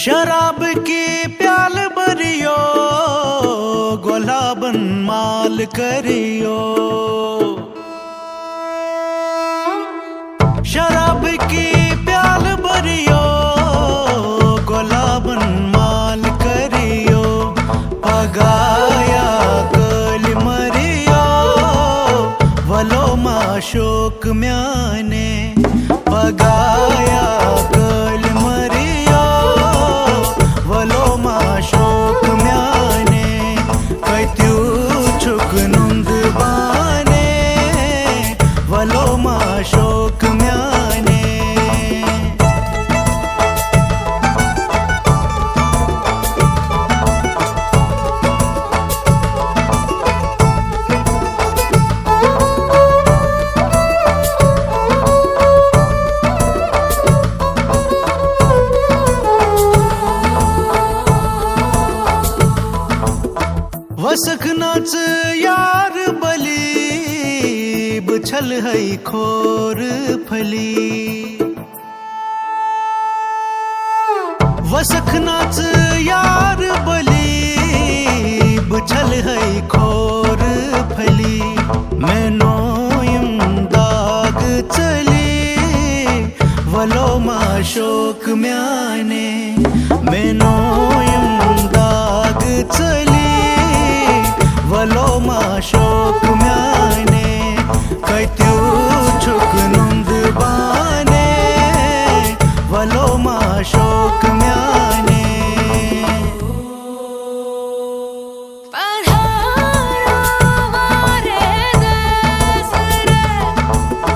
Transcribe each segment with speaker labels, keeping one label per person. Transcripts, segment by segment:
Speaker 1: शराब की प्याल भरियो, गुलाबन माल करियो। शराब की प्याल भरियो, गुलाबन माल करियो। पगाया कल मरियो, वलो माशोक म्याने। पगाया कल मरियो, वलो माशोक म्याने। कैत्यू छुक नुंद बाने, वलो माशोक म्याने। वसखनाच यार बली, बुछल है खोर फली। वसखनाच यार बली, बुछल है खोर फली। मैं नोयम दाग चली, वलो माशोक म्याने। मैं नोयम दाग चली, वलो माशोक म्याने। कैत्यू छुक नुंद बाने, वलो माशोक म्याने।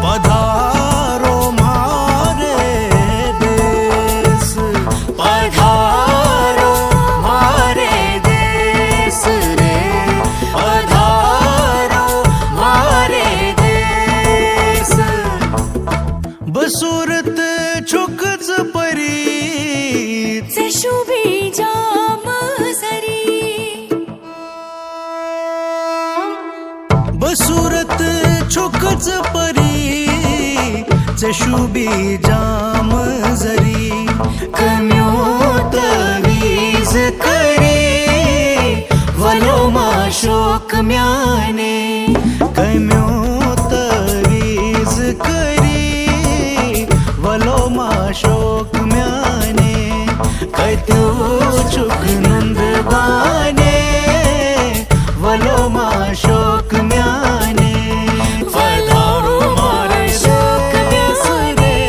Speaker 1: पधारो मारे देश, पधारो मारे देश रे। पधारो मारे देश। बसूरत छुकच परी,
Speaker 2: से शुभी जाम सरी।
Speaker 1: बसूरत छुकच परी, चशुबी जाम जरी। कम्योत वीज करी, वलो माशोक म्याने। कम्योत वीज करी, वलो माशोक म्याने। कैत्यू